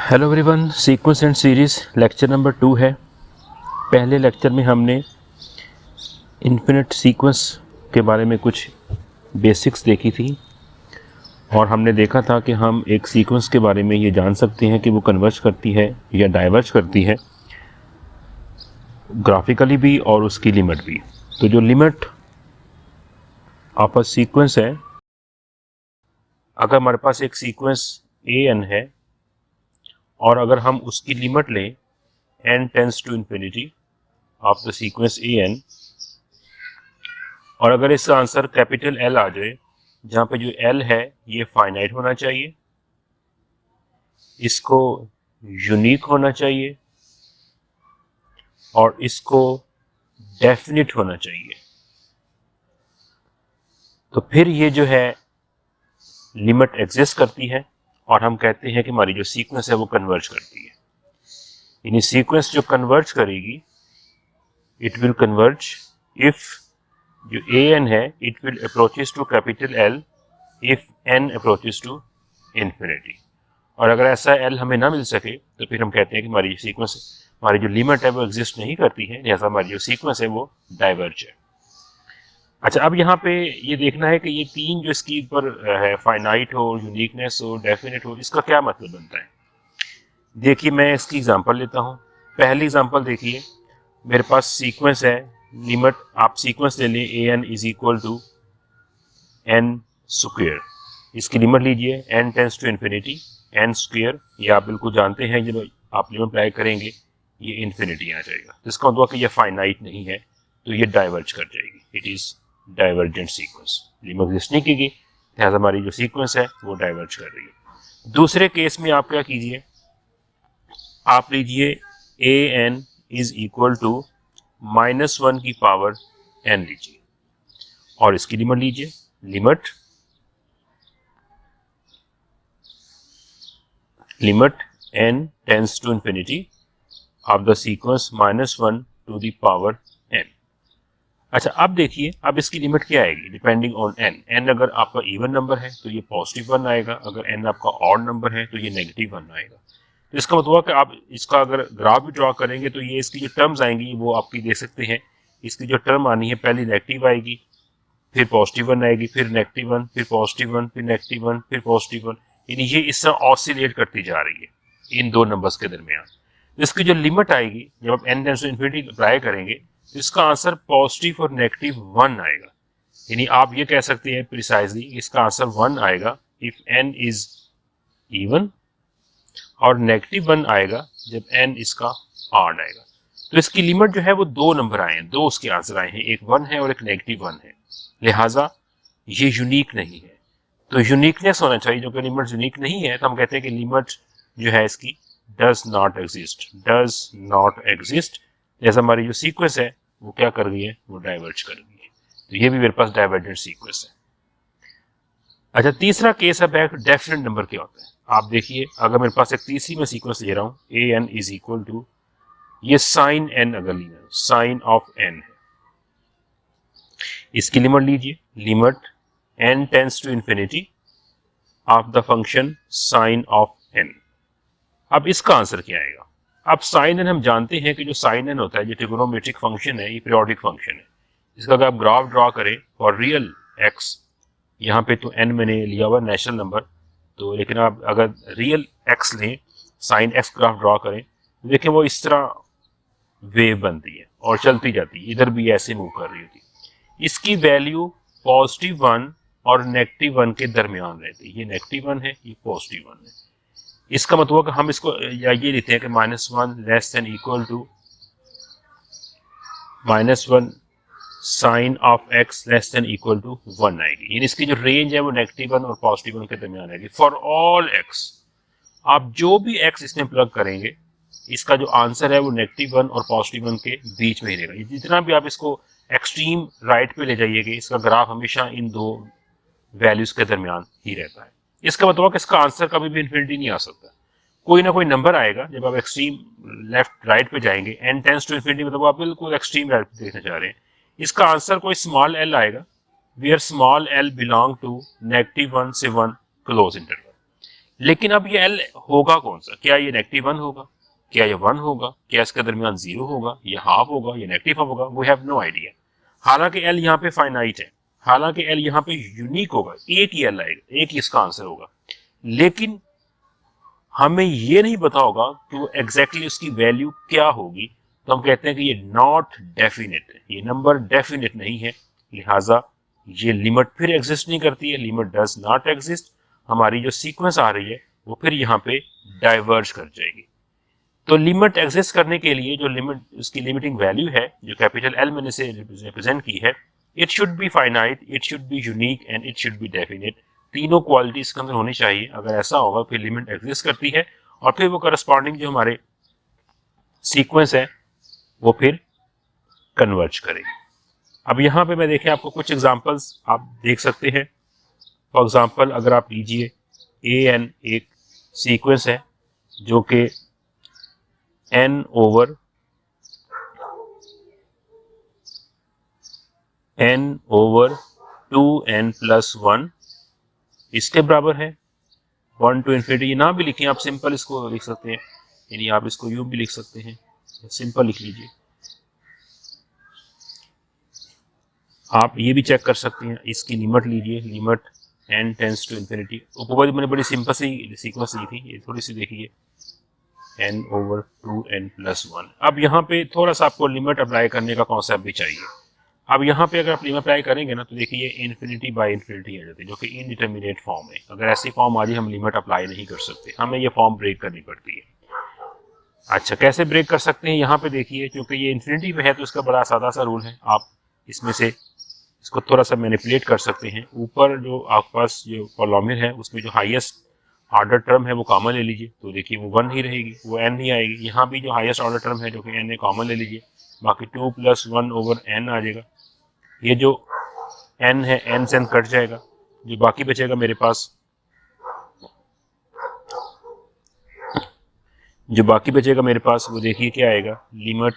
Hello everyone, sequence and series lecture number 2 है। पहले lecture में हमने इन्फिनिट सीक्वेंस के बारे में कुछ बेसिक्स देखी थी और हमने देखा था कि हम एक सीक्वेंस के बारे में ये जान सकते हैं कि वो कन्वर्ज करती है या डाइवर्ज करती है, ग्राफिकली भी और उसकी लिमिट भी। तो जो लिमिट ऑफ अ सीक्वेंस है, अगर हमारे पास एक सीक्वेंस an है और अगर हम उसकी लिमिट लें n tends to infinity of the sequence an, और अगर इसका आंसर कैपिटल L आ जाए, जहाँ पे जो L है ये फाइनाइट होना चाहिए, इसको यूनिक होना चाहिए और इसको डेफिनिट होना चाहिए, तो फिर ये जो है लिमिट एग्जिस्ट करती है और हम कहते हैं कि हमारी जो सीक्वेंस है वो कन्वर्ज करती है। यानी सीक्वेंस जो कन्वर्ज करेगी, इट विल कन्वर्ज इफ जो an है it will approaches to capital L if n approaches to infinity. और अगर ऐसा L हमें ना मिल सके तो फिर हम कहते हैं कि हमारी सीक्वेंस, हमारी जो लिमिट है वो एग्जिस्ट नहीं करती है, लिहाजा हमारी जो सीक्वेंस है वो डाइवर्ज है। अच्छा, अब यहाँ पे ये देखना है कि ये तीन जो इसकी ऊपर है, फाइनाइट हो, यूनिकनेस हो, डेफिनेट हो, इसका क्या मतलब बनता है। देखिए, मैं इसकी एग्जांपल लेता हूँ। पहली एग्जांपल देखिए, मेरे पास सीक्वेंस है, लिमिट आप सीक्वेंस ले लें an is equal to n square. इसकी लिमिट लीजिए n tends to infinity n square, ये आप बिल्कुल जानते हैं, जब आप लिमिट अप्लाई करेंगे ये इन्फिनिटी आ जाएगा। इसका मतलब कि ये फाइनाइट नहीं है, तो ये डाइवर्ज कर जाएगी। It is divergent sequence, limit exist नहीं की, लिहाजा हमारी जो सीक्वेंस है वो डाइवर्ज कर रही है। दूसरे केस में आप क्या कीजिए, आप लीजिए an इज इक्वल टू -1 की पावर n लीजिए और इसकी लिमिट लीजिए, limit n tends to infinity of the sequence -1 to the power n। अच्छा, अब देखिए, अब इसकी लिमिट क्या आएगी, डिपेंडिंग ऑन n अगर आपका इवन नंबर है तो ये पॉजिटिव 1 आएगा, अगर n आपका ऑड नंबर है तो ये नेगेटिव 1 आएगा। तो इसका मतलब कि आप इसका अगर ग्राफ भी ड्रॉ करेंगे तो ये इसकी जो टर्म्स आएंगी वो आपकी देख सकते हैं। इसकी जो टर्म आनी है, पहली नेगेटिव आएगी, फिर पॉजिटिव 1 आएगी, फिर नेगेटिव 1, फिर पॉजिटिव 1, फिर नेगेटिव 1, फिर पॉजिटिव 1, यानी ये इस तरह ऑसिलेट करती जा रही है इन दो नंबर्स के दरमियान। इसकी जो लिमिट आएगी, जब आप n tends to infinity apply करेंगे तो इसका आंसर पॉजिटिव और नेगेटिव 1 आएगा। यानी आप ये कह सकते हैं प्रिसाइजली इसका आंसर 1 आएगा इफ n इज इवन, और नेगेटिव 1 आएगा जब n इसका ऑड आएगा। तो इसकी लिमिट जो है वो दो नंबर आए हैं, दो उसके आंसर आए हैं, एक 1 है और एक नेगेटिव 1 है, लिहाजा ये यूनिक नहीं है। तो यूनिकनेस होना चाहिए, जो कि लिमिट यूनिक नहीं है तो हम कहते हैं कि लिमिट जो है इसकी डज नॉट एग्जिस्ट, जैसा हमारी जो सीक्वेंस है वो क्या कर रही है, वो डाइवर्ज कर रही है। तो ये भी मेरे पास डाइवर्जेंट सीक्वेंस है। अच्छा, तीसरा केस है डेफिनेट नंबर क्या होता है। आप देखिए, अगर मेरे पास एक तीसरी में सीक्वेंस ले रहा हूं an इज इक्वल टू, ये साइन n अगर लिया, साइन ऑफ n है, इसकी लिमिट लीजिए, limit n tends to infinity of the function sine of n। अब इसका आंसर क्या आएगा। अब साइन n हम जानते हैं कि जो साइन n होता है, जो ट्रिगोनोमेट्रिक फंक्शन है, ये पीरियोडिक फंक्शन है। इसका अगर आप ग्राफ ड्रॉ करें फॉर रियल x, यहाँ पे तो n मैंने लिया हुआ नेचुरल नंबर, तो लेकिन आप अगर रियल x लें, साइन x ग्राफ ड्रॉ करें, देखें वो इस तरह वेव बनती है और चलती जाती है, इधर भी ऐसे मूव कर रही होती है। इसकी वैल्यू पॉजिटिव 1 और नेगेटिव 1 के दरमियान रहती है। ये नेगेटिव 1 है, ये पॉजिटिव 1 है। इसका मतलब कि हम इसको या ये लिखते हैं कि -1 less than equal to -1 sine of x less than equal to 1 आएगी। यानी इसकी जो रेंज है वो नेगेटिव 1 और पॉजिटिव 1 के दरमियान आएगी फॉर ऑल x। आप जो भी x इसमें प्लग करेंगे, इसका जो आंसर है वो नेगेटिव 1 और पॉजिटिव 1 के बीच में ही रहेगा। जितना भी आप इसको एक्सट्रीम राइट पे ले जाइएगा, इसका ग्राफ हमेशा इन दो वैल्यूज के दरमियान ही रहता है। इसका मतलब कि इसका आंसर कभी भी इन्फिनिटी नहीं आ सकता, कोई ना कोई नंबर आएगा। जब आप एक्सट्रीम लेफ्ट राइट पे जाएंगे, n टेंस टू इन्फिनिटी, मतलब आप बिल्कुल एक्सट्रीम राइट पे देखना चाह रहे हैं, इसका आंसर कोई स्मॉल l आएगा, where small l belong to -1 से 1 क्लोज इंटरवल। लेकिन अब ये एल होगा कौन सा, क्या ये -1 होगा, क्या ये 1 होगा, क्या इसके दरमियान 0 होगा, ये हाफ होगा, ये नेगेटिव हाफ होगा, वी हैव नो आइडिया। हालांकि एल यहाँ पे फाइनाइट है, हालांकि एल यहाँ पे यूनिक होगा, एक ही एल आएगा, एक ही इसका आंसर होगा, लेकिन हमें ये नहीं पता होगा कि वो एग्जैक्टली उसकी वैल्यू क्या होगी। तो हम कहते हैं कि ये नॉट डेफिनेट है, ये नंबर डेफिनेट नहीं है, लिहाजा ये लिमिट फिर एग्जिस्ट नहीं करती है, लिमिट डज नॉट एग्जिस्ट। हमारी जो सीक्वेंस आ रही है वो फिर यहाँ पे डाइवर्ज कर जाएगी। तो लिमिट एग्जिस्ट करने के लिए जो लिमिट, उसकी लिमिटिंग वैल्यू है जो कैपिटल एल मैंने से रिप्रेजेंट की है, it should be finite, it should be unique and it should be definite. तीनों क्वालिटी इसके अंदर होनी चाहिए। अगर ऐसा होगा फिर लिमिट एग्जिस्ट करती है और फिर वो करस्पॉन्डिंग जो हमारे सीक्वेंस है वो फिर कन्वर्ज करेगी। अब यहाँ पे मैं देखें आपको कुछ एग्जांपल्स आप देख सकते हैं। फॉर एग्जांपल अगर आप लीजिए AN एक सीक्वेंस है जो कि n ओवर 2n+1 इसके बराबर है 1 to infinity। ना भी लिखें आप, सिंपल इसको लिख सकते हैं, यानी आप इसको यूं भी लिख सकते हैं, सिंपल लिख लीजिए। आप ये भी चेक कर सकते हैं, इसकी लिमिट लीजिए, limit n tends to infinity. ऊपर मैंने बड़ी सिंपल सी सीक्वेंस ली थी, ये थोड़ी सी देखिए n ओवर 2n+1। अब यहाँ पे थोड़ा सा आपको लिमिट अप्लाई करने का कॉन्सेप्ट भी चाहिए। अब यहाँ पे अगर आप लिमिट अप्लाई करेंगे ना तो देखिए इन्फिनिटी बाय इन्फिनिटी आ जाती है, जो कि इनडिटर्मिनेट फॉर्म है। अगर ऐसी फॉर्म आ जाए हम लिमिट अप्लाई नहीं कर सकते, हमें ये फॉर्म ब्रेक करनी पड़ती है। अच्छा, कैसे ब्रेक कर सकते हैं? यहाँ पे देखिए, क्योंकि ये इन्फिनिटी पे है तो इसका बड़ा सादा सा रूल है। आप इसमें से इसको थोड़ा सा मैनिपुलेट कर सकते हैं। ऊपर जो आपके पास जो पॉलिनोमियल है उसमें जो हाईएस्ट ऑर्डर टर्म है वो कॉमन ले लीजिए, तो देखिए वो 1 ही रहेगी, वो n ही आएगी। यहाँ भी जो हाईएस्ट ऑर्डर टर्म है जो कि n है, कॉमन ले लीजिए, बाकी 2+1 ओवर n आ जाएगा। ये जो n है n से n कट जाएगा, जो बाकी बचेगा मेरे पास, वो देखिए क्या आएगा, limit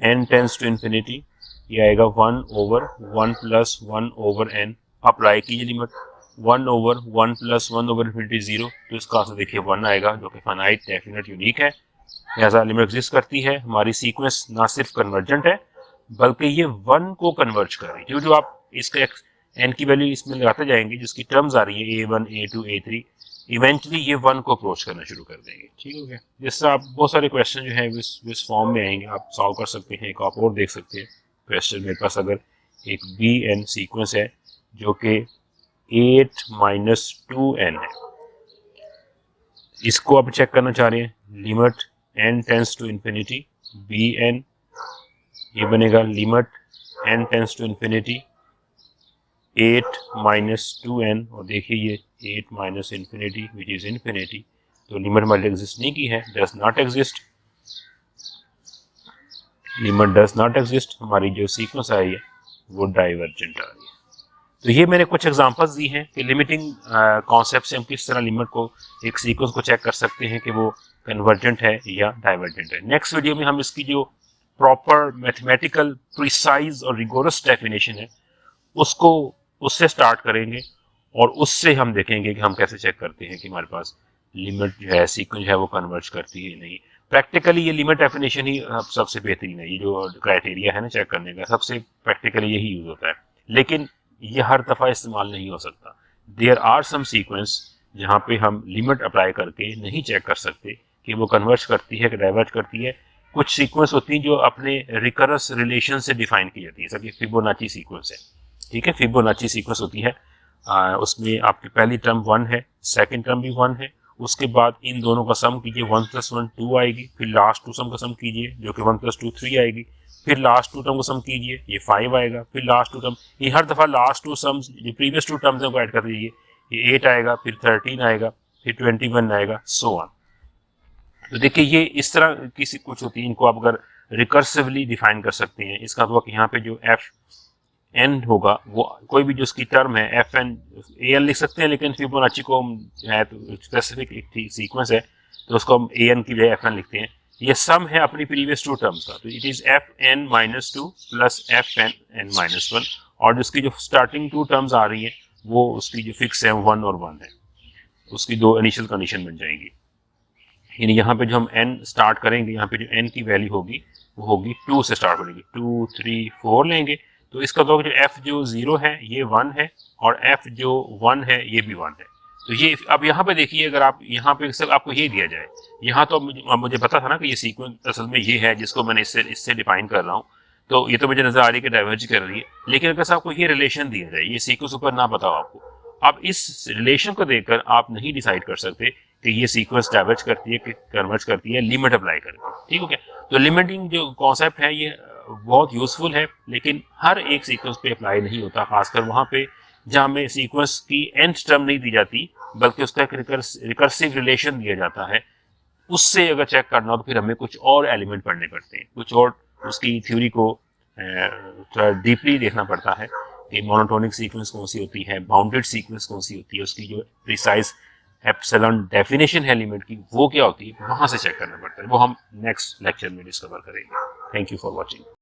n tends to infinity, ये आएगा 1 ओवर 1+1 ओवर n। अप्लाई कीजिए लिमिट 1 ओवर 1+1 ओवर इन्फिनिटी 0, तो इसका आंसर देखिए 1 आएगा, जो कि फाइनाइट, डेफिनेट, यूनिक है। लिहाजा लिमिट एग्जिस्ट करती है। हमारी सीक्वेंस ना सिर्फ कन्वर्जेंट है बल्कि ये 1 को कन्वर्ज कर रही है। जो आप इसका n की वैल्यू इसमें लगाते जाएंगे, जिसकी टर्म्स आ रही है A1 A2 A3, इवेंचुअली ये 1 को अप्रोच करना शुरू कर देंगे। ठीक हो गया। जिससे आप बहुत सारे क्वेश्चन जो है इस फॉर्म में आएंगे, आप सॉल्व कर सकते हैं। एक आप और देख सकते हैं क्वेश्चन मेरे पास, अगर एक BN सीक्वेंस है जो कि 8-2n है, इसको आप चेक करना चाह रहे हैं, limit n tends to infinity BN, ये बनेगा limit n tends to infinity 8-2n, और देखिए ये 8 इन्फिनिटी विच इज इन्फिनिटी, तो लिमिट हमारी एग्जिस्ट नहीं की है, does not exist, limit does not exist. हमारी जो सीक्वेंस आई है वो डाइवर्जेंट आ रही है। तो ये मैंने कुछ एग्जांपल्स दी हैं कि लिमिटिंग कॉन्सेप्ट से हम किस तरह लिमिट को, एक सीक्वेंस को चेक कर सकते हैं कि वो कन्वर्जेंट है या डाइवर्जेंट है। नेक्स्ट वीडियो में हम इसकी जो प्रॉपर मैथमेटिकल प्रिसाइज और रिगोरस डेफिनेशन है उससे स्टार्ट करेंगे, और उससे हम देखेंगे कि हम कैसे चेक करते हैं कि हमारे पास लिमिट जो है, सीक्वेंस जो है वो कन्वर्ज करती है नहीं। प्रैक्टिकली ये लिमिट डेफिनेशन ही सबसे बेहतरीन है। ये जो क्राइटेरिया है ना चेक करने का, सबसे प्रैक्टिकली यही यूज होता है, लेकिन ये हर दफ़ा इस्तेमाल नहीं हो सकता। देयर आर सम सीक्वेंस जहाँ पे हम लिमिट अप्लाई करके नहीं चेक कर सकते कि वो कन्वर्ज करती है कि डाइवर्ज करती है। कुछ सीक्वेंस होती हैं जो अपने रिकरस रिलेशन से डिफाइन की जाती है, जैसा कि फिबोनाची सीक्वेंस है। ठीक है, फिबोनाची सीक्वेंस होती है, उसमें आपकी पहली टर्म 1 है, सेकंड टर्म भी 1 है, उसके बाद इन दोनों का सम कीजिए, 1+1 2 आएगी, फिर लास्ट 2 सम का सम कीजिए जो कि 1+2 3 आएगी, फिर लास्ट 2 टर्म को सम कीजिए, ये 5 आएगा, फिर लास्ट 2 टर्म, ये हर दफ़ा लास्ट 2 सम्स जो प्रीवियस 2 टर्म्स हैं को ऐड कर दीजिए, ये 8 आएगा, फिर 13 आएगा, फिर 21 आएगा, सो ऑन। तो देखिए ये इस तरह की कुछ होती है, इनको आप अगर रिकर्सिवली डिफाइन कर सकते हैं। इसका मतलब कि यहाँ पे जो Fn होगा, वो कोई भी जो उसकी टर्म है Fn An लिख सकते हैं, लेकिन फिबोनाची को है तो स्पेसिफिक एक सीक्वेंस है तो उसको हम An की जगह Fn लिखते हैं। ये सम है अपनी प्रीवियस 2 टर्म्स का, तो it is Fn-2 plus Fn-1, और जिसकी जो स्टार्टिंग 2 टर्म्स आ रही है वो उसकी जो फिक्स है 1 और 1 है। उसकी दो इनिशियल कंडीशन बन जाएंगी। यानी यहाँ पे जो हम n स्टार्ट करेंगे, यहाँ पे जो n की वैल्यू होगी वो होगी 2 से स्टार्ट करेंगे, 2 3 4 लेंगे। तो इसका मतलब जो f जो 0 है ये 1 है और f जो 1 है ये भी 1 है। तो ये अब यहाँ पे देखिए, अगर आप यहाँ पे सिर्फ आपको ये दिया जाए, यहाँ तो अब मुझे पता था ना कि ये सीक्वेंस असल में ये है जिसको मैंने इससे डिफाइन कर रहा हूँ, तो ये तो मुझे नजर आ रही है कि डाइवर्ज कर रही है। लेकिन अगर आपको ये रिलेशन दिया जाए, ये सीक्वेंस ऊपर ना बताओ आपको, अब इस रिलेशन को देखकर आप नहीं डिसाइड कर सकते कि ये सीक्वेंस डाइवर्ज करती है कि कन्वर्ज करती है लिमिट अप्लाई करके। ठीक हो गया। तो लिमिटिंग जो कॉन्सेप्ट है ये बहुत यूजफुल है, लेकिन हर एक सीक्वेंस पे अप्लाई नहीं होता, खासकर वहां पे जहां हमें सीक्वेंस की एंड टर्म नहीं दी जाती बल्कि उसका एक रिकर्सिव रिलेशन दिया जाता है। उससे अगर चेक करना हो तो फिर हमें कुछ और एलिमेंट पढ़ने पड़ते हैं, कुछ और उसकी थ्योरी को थोड़ा डीपली देखना पड़ता है कि मोनोटोनिक सीक्वेंस कौन सी होती है, बाउंडेड सीक्वेंस कौन सी होती है, उसकी जो प्रिसाइज एप्सिलॉन डेफिनेशन है लिमिट की वो क्या होती है, वहां से चेक करना पड़ता है। वो हम नेक्स्ट लेक्चर में डिस्कवर करेंगे। Thank you for watching.